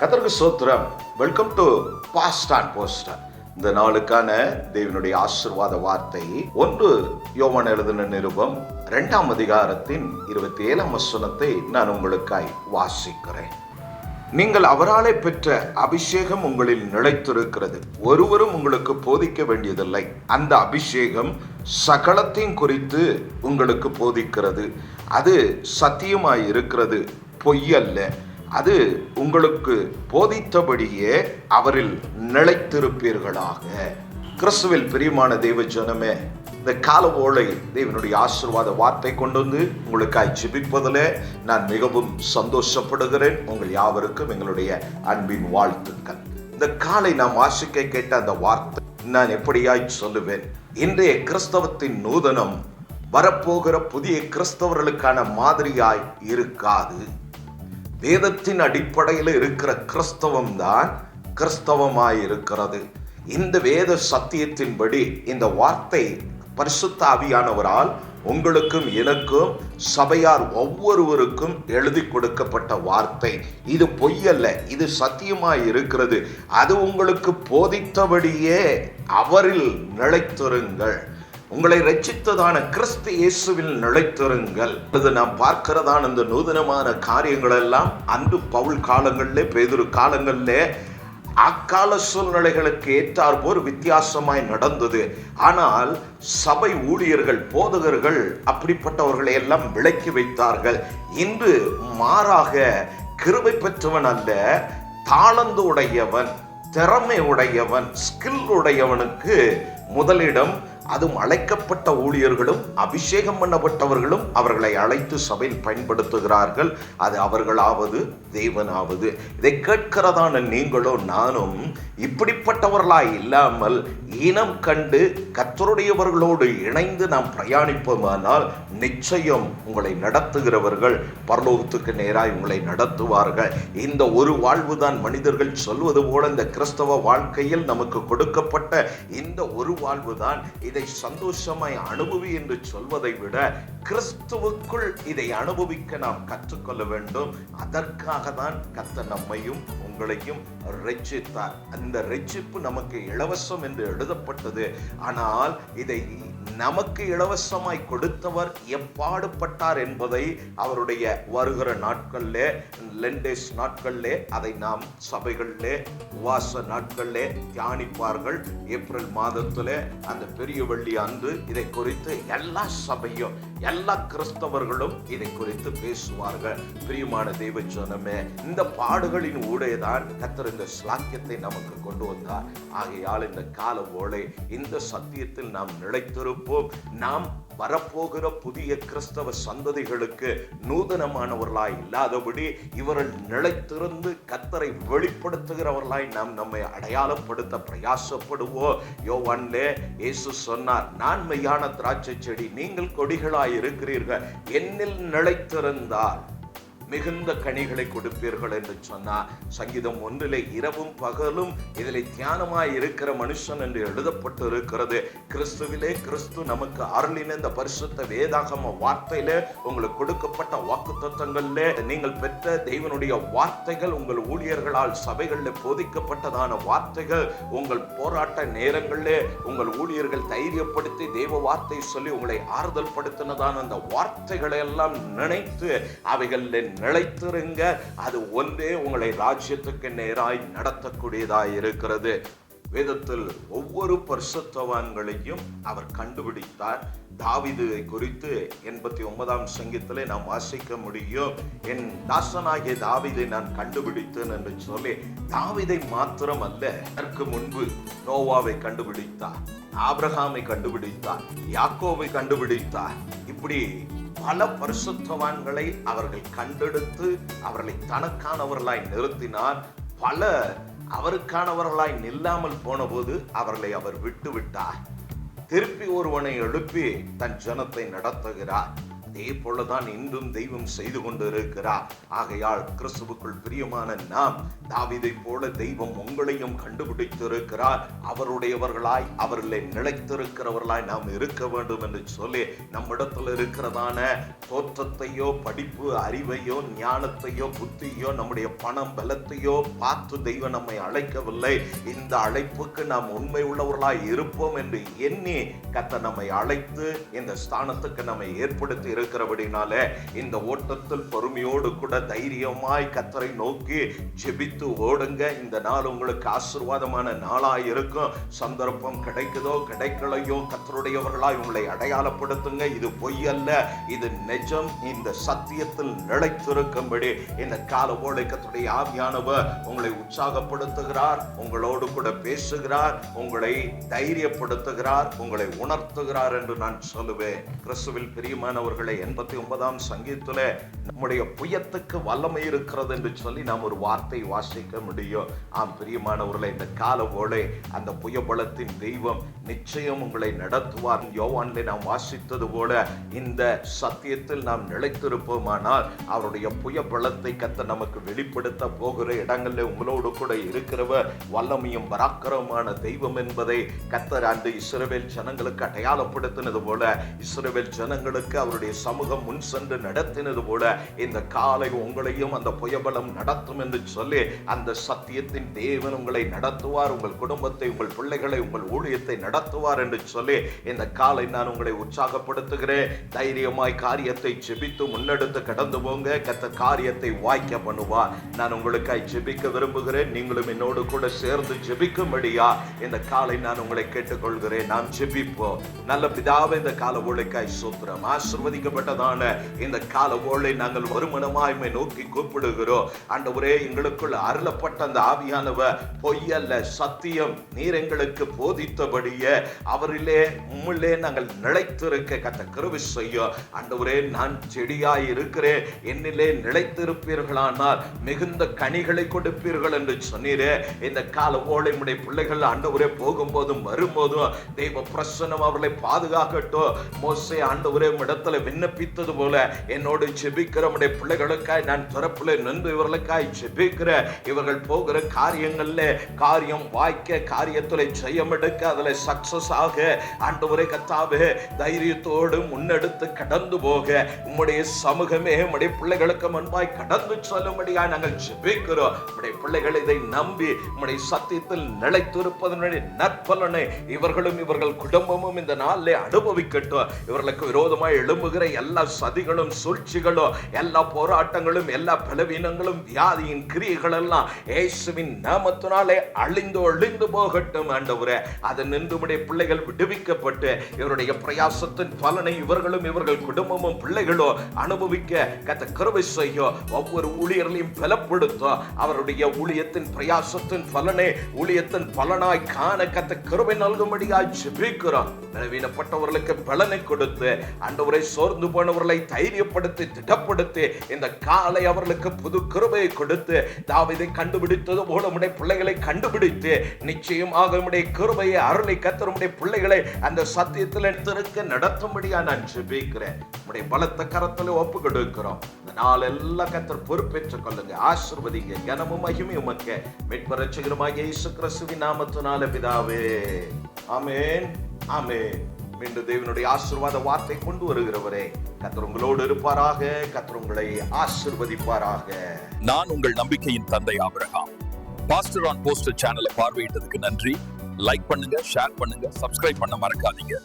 கர்த்தருக்கு ஸ்தோத்திரம். Welcome to fast and poster. இந்த நாளுக்கான தேவனுடைய ஆசீர்வாத வார்த்தை 1 யோவான் எழுதின நிருபம் 2ஆம் அதிகாரத்தின் 27ஆம் வசனத்தை நான் உங்களுக்காய் வாசிக்கிறேன். நீங்கள் அவராலே பெற்ற அபிஷேகம் உங்களில் நிலைத்திருக்கிறது, ஒருவரும் உங்களுக்கு போதிக்க வேண்டியதில்லை. அந்த அபிஷேகம் சகலத்தையும் குறித்து உங்களுக்கு போதிக்கிறது. அது சத்தியமாய் இருக்கிறது, பொய்யல்ல. அது உங்களுக்கு போதித்தபடியே அவரில் நிலைத்திருப்பீர்களாக. கிறிஸ்துவில் பிரியமான தேவ ஜனமே, இந்த கால ஓலை தேவனுடைய ஆசீர்வாத வார்த்தை கொண்டு வந்து உங்களுக்காய் ஜெபிப்பதில் நான் மிகவும் சந்தோஷப்படுகிறேன். உங்கள் யாவருக்கும் எங்களுடைய அன்பின் வாழ்த்துக்கள். இந்த காலை நாம் வாசிக்க கேட்ட அந்த வார்த்தை நான் எப்படியாய் சொல்லுவேன்? இன்றைய கிறிஸ்தவத்தின் நூதனம் வரப்போகிற புதிய கிறிஸ்தவர்களுக்கான மாதிரியாய் இருக்காது. வேதத்தின் அடிப்படையில் இருக்கிற கிறிஸ்தவம் தான் கிறிஸ்தவமாய் இருக்கிறது. இந்த வேத சத்தியத்தின்படி இந்த வார்த்தை பரிசுத்த ஆவியானவரால் உங்களுக்கும் எனக்கும் சபையார் ஒவ்வொருவருக்கும் எழுதி கொடுக்கப்பட்ட வார்த்தை. இது பொய்யல்ல, இது சத்தியமாய் இருக்கிறது. அது உங்களுக்கு போதித்தபடியே அவரில் நிலைத்திருங்கள். உங்களை ரட்சித்ததான கிறிஸ்து இயேசுவில் நிலைத்திருங்கள். இது நாம் பார்க்கிறதான இந்த நூதனமான காரியங்கள் எல்லாம் அன்று பவுல் காலங்களிலே, பேதுரு காலங்களிலே அக்கால சூழ்நிலைகளுக்கு ஏற்றாற்போர் வித்தியாசமாய் நடந்தது. ஆனால் சபை ஊழியர்கள், போதகர்கள் அப்படிப்பட்டவர்களை எல்லாம் விலக்கி வைத்தார்கள். இன்று மாறாக கிருபை பெற்றவன் அல்ல, தாளந்து உடையவன், திறமை உடையவன், ஸ்கில் உடையவனுக்கு முதலிடம். அதுவும் அழைக்கப்பட்ட ஊழியர்களும் அபிஷேகம் பண்ணப்பட்டவர்களும் அவர்களை அழைத்து சபையில் பயன்படுத்துகிறார்கள். அது அவர்களாவது தேவனாவது. இதை கேட்கிறதான நீங்களோ நானும் இப்படிப்பட்டவர்களாய் இல்லாமல் இனம் கண்டு கர்த்தருடையவர்களோடு இணைந்து நாம் பிரயாணிப்போமானால் நிச்சயம் உங்களை நடத்துகிறவர்கள் பரலோகத்துக்கு நேராய் உங்களை நடத்துவார்கள். இந்த ஒரு வாழ்வுதான் மனிதர்கள் சொல்வது போல இந்த கிறிஸ்தவ வாழ்க்கையில் நமக்கு கொடுக்கப்பட்ட இந்த ஒரு வாழ்வுதான். இதை சந்தோஷமாய் அனுபவி என்று சொல்வதை விட கிறிஸ்துவுக்குள் இதை அனுபவிக்க நாம் கற்றுக்கொள்ள வேண்டும். அதற்காக தான் கர்த்தர் நம்மையும் உங்களையும் ரட்சித்தார். அந்த ரட்சிப்பு நமக்கு இலவசம் என்று எழுதப்பட்டது. ஆனால் இதை நமக்கு இலவசமாய் கொடுத்தவர் எப்பாடுபட்டார் என்பதை அவருடைய வருகிற நாட்களிலே, லெண்டேஸ் நாட்களிலே அதை நாம் சபைகளிலே உவாச நாட்களிலே தியானிப்பார்கள். ஏப்ரல் மாதத்திலே அந்த பெரிய வெள்ளி அன்று இதை குறித்து எல்லா சபையும், எல்லா கிறிஸ்தவர்களும் இதை குறித்து பேசுவார்கள். பிரியமான தேவ ஜனமே, இந்த பாடுகளின் ஊடேதான் கர்த்தர் இந்த ஸ்லாக்கியத்தை நமக்கு கொண்டு வந்தார். ஆகையால் இந்த கால ஓலை இந்த சத்தியத்தில் நாம் நிலைத்திருப்போம். நாம் வரப்போகிற புதிய கிறிஸ்தவ சந்ததிகளுக்கு நூதனமானவர்களாய் இல்லாதபடி இவர்கள் நிலைத்திருந்து கர்த்தரை வெளிப்படுத்துகிறவர்களாய் நாம் நம்மை அடையாளப்படுத்த பிரயாசப்படுவோம். யோவானிலே இயேசு சொன்னார், நான் மெய்யான திராட்சை செடி, நீங்கள் கொடிகளாய் இருக்கிறீர்கள், என்னில் நிலைத்திருந்தால் மிகுந்த கனிகளை கொடுப்பீர்கள் என்று சொன்னார். சங்கீதம் 1 இரவும் பகலும் இதில் தியானமாய் இருக்கிற மனுஷன் என்று எழுதப்பட்டு இருக்கிறது. கிறிஸ்துவிலே கிறிஸ்து நமக்கு அருளின இந்த பரிசுத்த வேதாகம வார்த்தையில உங்களுக்கு கொடுக்கப்பட்ட வாக்குத்தத்தங்களிலே நீங்கள் பெற்ற தேவனுடைய வார்த்தைகள், உங்கள் ஊழியர்களால் சபைகளில் போதிக்கப்பட்டதான வார்த்தைகள், உங்கள் போராட்ட நேரங்களிலே உங்கள் ஊழியர்கள் தைரியப்படுத்தி தேவ வார்த்தை சொல்லி உங்களை ஆறுதல் படுத்தினதான அந்த வார்த்தைகளை எல்லாம் நினைத்து அவைகளில் நிலைத்திருங்க. அது ஒன்றே உங்களை ராஜ்யத்துக்கு நேராய் நடத்தக்கூடியதாய் இருக்கிறது. வேதத்தில் ஒவ்வொரு பரிசுத்தவான்களையும் அவர் கண்டுபிடித்தார். தாவீதை குறித்து 89ஆம் சங்கீதத்திலே நாம் வாசிக்க முடியும். என் தாசனாகிய தாவீதை நான் கண்டுபிடித்தேன் என்று சொல்லி, தாவீதை மாத்திரம் அல்ல, அதற்கு முன்பு நோவாவை கண்டுபிடித்தார், ஆபிரகாமை கண்டுபிடித்தார், யாக்கோவை கண்டுபிடித்தார். இப்படி பல பரிசுத்தவான்களை அவர்கள் கண்டெடுத்து அவர்களை தனக்கானவர்களாய் நிறுத்தினார். பல அவருக்கானவர்களாய் நில்லாமல் போன போது அவர்களை அவர் விட்டு விட்டார். திருப்பி ஒருவனை எழுப்பி தன் ஜனத்தை நடத்துகிறார். அதே போலதான் இன்றும் தெய்வம் செய்து கொண்டு இருக்கிறார். ஆகையால் கிறிஸ்துவுக்குள் பிரியமான நாம் தாவீதை போல தெய்வம் உங்களையும் கண்டுபிடித்திருக்கிறார். அவருடையவர்களாய் அவர்களை நிலைத்திருக்கிறவர்களாய் நாம் இருக்க வேண்டும் என்று சொல்லி நம்மிடத்தில் இருக்கிறதான தோற்றத்தையோ படிப்பு அறிவையோ ஞானத்தையோ புத்தியோ நம்முடைய பணம் பலத்தையோ பார்த்து தெய்வம் நம்மை அழைக்கவில்லை. இந்த அழைப்புக்கு நாம் உண்மை உள்ளவர்களாய் இருப்போம் என்று எண்ணி கர்த்தர் நம்மை அழைத்து இந்த ஸ்தானத்துக்கு நம்மை ஏற்படுத்தி இருக்கிறபடினால இந்த ஓட்டத்தில் பொறுமையோடு கூட தைரியமாய் கர்த்தரை நோக்கி ஜெபித்து ஓடுங்க. இந்த நாள் உங்களுக்கு ஆசீர்வாதமான நாளாய் இருக்கும். சந்தர்ப்பம் கிடைக்குதோ கிடைக்கலையோ கர்த்தருடையவர்களாய் உங்களை அடையாளப்படுத்துங்க. இது பொய் அல்ல, இது நிஜம். இந்த சத்தியத்தில் நிலைத்திருக்கும்படி இந்த கால வேளை கர்த்தருடைய ஆவியானவர் உங்களை உற்சாகப்படுத்துகிறார், உங்களோடு கூட பேசுகிறார், உங்களை தைரியப்படுத்துகிறார், உங்களை உணர்த்துகிறார் என்று நான் சொல்லுவேன். கிறிஸ்துவில் பிரியமானவர்களை 89ஆம் சங்கீதத்திலே நம்முடைய புயத்துக்கு வல்லமை இருக்கிறது என்று சொல்லி நாம் ஒரு வார்த்தை வாசிக்க முடியும். ஆம் பிரியமானவர்களை, இந்த கால வேளை அந்த புய பலத்தின் தெய்வம் நிச்சயம் உங்களை நடத்துவார். யோவானிலே நாம் வாசித்தது போல இந்த சத்தியத்தில் நாம் நிலைத்திருப்போமானால் அவருடைய புய பலத்தை கர்த்தர் நமக்கு வெளிப்படுத்த போகிற இடங்களில் உங்களோடு கூட இருக்கிறவர் வல்லமையும் பராக்கிரமமான தெய்வம் என்பதை கர்த்தர் அந்த இஸ்ரவேல் ஜனங்களுக்கு அடையாளப்படுத்தினது போல, இஸ்ரவேல் ஜனங்களுக்கு அவருடைய சமூகம் முன் சென்று நடத்தினது போல இந்த காலை உங்களையும் அந்த புயபலம் நடத்தும் என்று சொல்லி அந்த சத்தியத்தின் தேவன் உங்களை நடத்துவார். உங்கள் குடும்பத்தை, உங்கள் பிள்ளைகளை, உங்கள் ஊழியத்தை நடத்துவார் என்று சொல்லி இந்த காலை நான் உங்களை உற்சாகப்படுத்துகிறேன். தைரியமாய் காரியத்தை ஜெபித்து முன்னெடுத்து கடந்து போங்க. கர்த்தர் காரியத்தை வாய்க்க பண்ணுவார். நான் உங்களுக்காய் ஜெபிக்க விரும்புகிறேன். நீங்களும் என்னோடு கூட சேர்ந்து ஜெபிக்கும்படியா இந்த காலை நான் உங்களை கேட்டுக்கொள்கிறேன். நாம் ஜெபிப்போம். நல்ல பிதாவே, இந்த கால வேளைக்காய் ஸ்தோத்திரம். ஆசீர்வதிக்கப்பட்டதான இந்த கால வேளை நாங்கள் வருமனமாய் நோக்கி கூப்பிடுகிறோம். ஆண்டவரே, எங்களுக்குள் அருளப்பட்ட அந்த ஆவியானவர் பொய்யல்ல, சத்தியம். நீர் எங்களுக்கு போதித்தபடியே அவரிலே உம்மிலே நாங்கள் நிலைத்திருக்க கர்த்தர் கிருபை செய்யும். ஆண்டவரே, நான் செடியாய் இருக்கிறேன், என்னிலே நிலைத்திருப்பீர்களானால் மிகுந்த கனிகளை கொடுப்பீர்கள் என்று சொன்னீரே. இந்த கால வேளை உம்முடைய பிள்ளைகள் ஆண்டவரே போகும்போதும் வரும்போதும் தெய்வ பிரசன்னம் அவர்களை பாதுகாக்கட்டும். மோசே ஆண்டவரே இடத்துல விண்ணப்பித்தது போல என்னோடு ஜெபிக்கிற உம்முடைய பிள்ளைகளுக்காய் நான் திறப்பிலே நின்று இவர்களுக்காய் ஜெபிக்கிற. இவர்கள் போகிற காரியங்கள்ல காரியம் வாய்க்க, காரியத்துல ஜெயம் எடுக்க, அதுல சக்சஸ் ஆக ஆண்டவரே கர்த்தாவே தைரியத்தோடு முன்னெடுத்து கடந்து போக உம்முடைய சமூகமே உம்முடைய பிள்ளைகளுக்கு முன்பாய் கடந்து சொல்லும்படியா நாங்கள் ஜெபிக்கிறோம். உம்முடைய பிள்ளைகள் இதை நம்பி உம்முடைய சத்தியத்தில் நிலைத்திருப்பதனுடைய நற்பலனை இவர்களும் இவர்கள் குடும்பமும் இந்த நாளிலே அனுபவிக்கட்டும். இவர்களுக்கு விரோதமாய் எழும்புகிற எல்லா சதிகளும் சூழ்ச்சிகளும் எல்லா போராட்டங்களும் எல்லா பலவீனங்களும் வியாதியின் கிரியைகள் எல்லாம் இயேசுவின் நாமத்தினாலே அழிந்து ஒழிந்து போகட்டும். ஆண்டவரே, அது நின்று உம்முடைய பிள்ளைகள் விடுவிக்கப்பட்டு இவருடைய பிரயாசத்தின் பலனை இவர்களும் இவர்கள் குடும்பமும் பிள்ளைகளும் அனுபவிக்க கர்த்தர் கிருபை செய்யும். ஒவ்வொரு ஊழியர்களையும் பலப்படுத்தும். அவருடைய ஊழியத்தின் பிரயாசத்தின் பலனை ஊழியத்தின் பலனாய் காண கர்த்தர் கிருபை நல்கும்படியாய் ஜெபிக்கிறோம். பலவீனப்பட்டவர்களுக்கு பலனை கொடுத்து ஆண்டவரை சோர்ந்து போனவர்களை தைரியப்படுத்தி திடப்படுத்தி இந்த காலை அவர்களுக்கு புது கிருபையை கொடுத்து தாவீதை கண்டுபிடித்தது போல உம்முடைய பிள்ளைகளை கண்டுபிடித்து நிச்சயமாக உம்முடைய கிருபையை அருளை கர்த்தர் உம்முடைய பிள்ளைகளை அந்த சத்தியத்தில் எடுத்திருக்க நடத்தும்படியா நான் ஜெபிக்கிறேன். உம்முடைய பலத்த கரத்தில் ஒப்பு கொடுக்கிறோம். இந்த நாள் எல்லாம் கர்த்தர் பொறுப்பேற்றுக் கொள்ளுங்க. ஆசீர்வதிங்க. கனமும் மகிமையும் உமக்கு மீட்பர் இரட்சகருமாகிய இயேசு கிறிஸ்துவின் நாமத்தினாலே பிதாவே, ஆமென், ஆமென். மீண்டும் தேவனுடைய ஆசீர்வாத வார்த்தை கொண்டு வருகிறவரே கர்த்தர் உங்களோடு இருப்பாராக. கர்த்தர் உங்களை ஆசீர்வதிப்பாராக. நான் உங்கள் நம்பிக்கையின் தந்தை ஆபிரகாம். பாஸ்டர் ஆன் போஸ்டர் சேனலை பார்வையிட்டதுக்கு நன்றி. லைக் பண்ணுங்க, ஷேர் பண்ணுங்க, சப்ஸ்கிரைப் பண்ண மறக்காதீங்க.